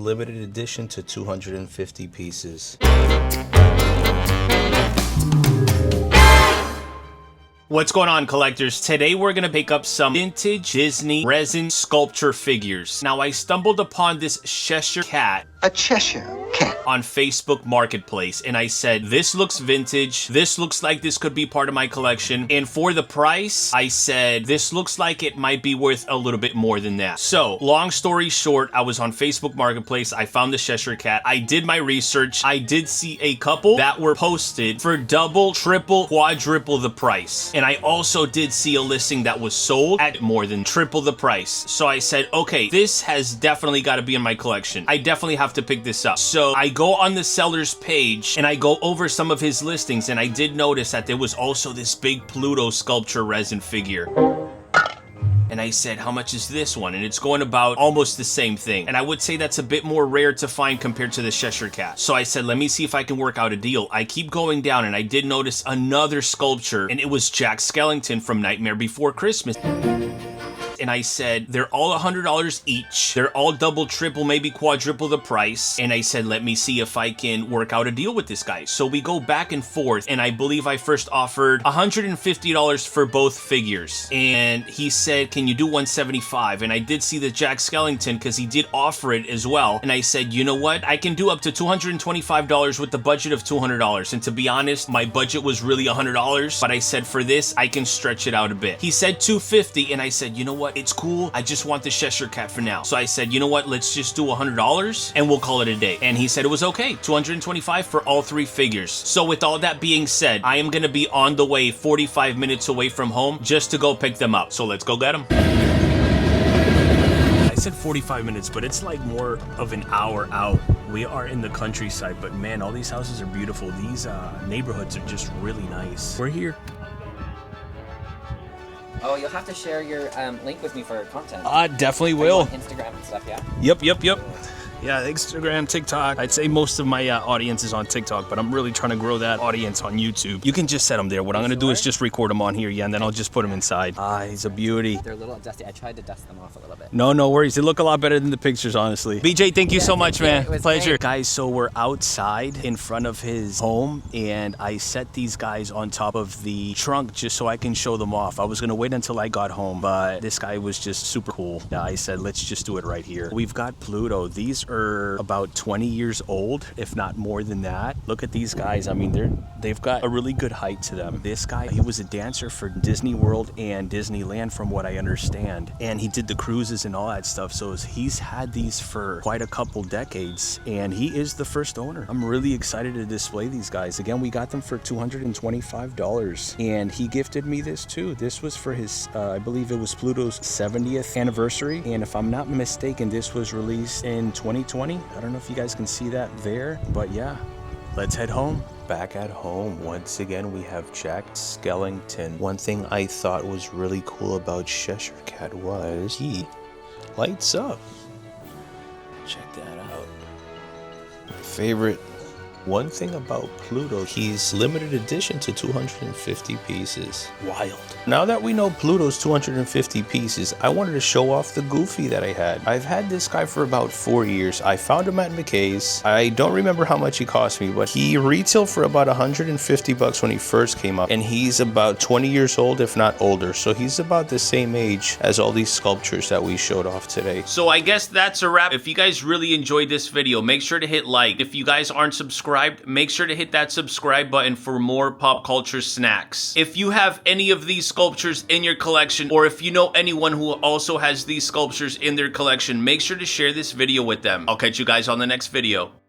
Limited edition to 250 pieces. What's going on, collectors? Today we're gonna pick up some vintage Disney resin sculpture figures. Now, I stumbled upon this Cheshire Cat. A Cheshire Cat. On Facebook Marketplace, and I said, this looks vintage, this looks like this could be part of my collection, and for the price, I said, this looks like it might be worth a little bit more than that. So, long story short, I was on Facebook Marketplace, I found the Cheshire Cat, I did my research, I did see a couple that were posted for double, triple, quadruple the price, and I also did see a listing that was sold at more than triple the price. So I said, okay, this has definitely got to be in my collection. I definitely have to pick this up. So I go on the seller's page and I go over some of his listings, and I did notice that there was also this big Pluto sculpture resin figure. And I said, how much is this one? And it's going about almost the same thing. And I would say that's a bit more rare to find compared to the Cheshire Cat. So I said, let me see if I can work out a deal. I keep going down and I did notice another sculpture, and it was Jack Skellington from Nightmare Before Christmas. And I said, they're all $100 each. They're all double, triple, maybe quadruple the price. And I said, let me see if I can work out a deal with this guy. So we go back and forth, and I believe I first offered $150 for both figures. And he said, can you do $175? And I did see the Jack Skellington because he did offer it as well. And I said, you know what? I can do up to $225 with the budget of $200. And to be honest, my budget was really $100. But I said, for this, I can stretch it out a bit. He said $250, and I said, you know what? It's cool. I just want the Cheshire Cat for now. So I said, you know what? Let's just do $100 and we'll call it a day. And he said it was okay. $225 for all three figures. So with all that being said, I am going to be on the way 45 minutes away from home just to go pick them up. So let's go get them. I said 45 minutes, but it's like more of an hour out. We are in the countryside, but man, all these houses are beautiful. These neighborhoods are just really nice. We're here. Oh, you'll have to share your link with me for content. Definitely will. Instagram and stuff, yeah? Yep. Yeah, Instagram, TikTok. I'd say most of my audience is on TikTok, but I'm really trying to grow that audience on YouTube. You can just set them there. What I'm going to do is just record them on here, yeah, and then I'll just put them inside. He's a beauty. They're a little dusty. I tried to dust them off a little bit. No worries. They look a lot better than the pictures, honestly. BJ, thank you so much, man. Pleasure. Great. Guys, so we're outside in front of his home, and I set these guys on top of the trunk just so I can show them off. I was going to wait until I got home, but this guy was just super cool. Yeah, I said, let's just do it right here. We've got Pluto. These are about 20 years old, if not more than that. Look at these guys. I mean, they've got a really good height to them. This guy, he was a dancer for Disney World and Disneyland from what I understand. And he did the cruises and all that stuff. So he's had these for quite a couple decades, and he is the first owner. I'm really excited to display these guys. Again, we got them for $225, and he gifted me this too. This was for his, I believe it was Pluto's 70th anniversary. And if I'm not mistaken, this was released in 2020. I don't know if you guys can see that there, but yeah, let's head home. Back at home, once again, we have Jack Skellington. One thing I thought was really cool about Cheshire Cat was he lights up. Check that out. My favorite. One thing about Pluto, he's limited edition to 250 pieces. Wild. Now that we know Pluto's 250 pieces, I wanted to show off the Goofy that I had. I've had this guy for about 4 years. I found him at McKay's. I don't remember how much he cost me, but he retailed for about 150 bucks when he first came up, and he's about 20 years old, if not older. So he's about the same age as all these sculptures that we showed off today. So I guess that's a wrap. If you guys really enjoyed this video, make sure to hit like. If you guys aren't subscribed, make sure to hit that subscribe button for more pop culture snacks. If you have any of these sculptures in your collection, or if you know anyone who also has these sculptures in their collection, make sure to share this video with them. I'll catch you guys on the next video.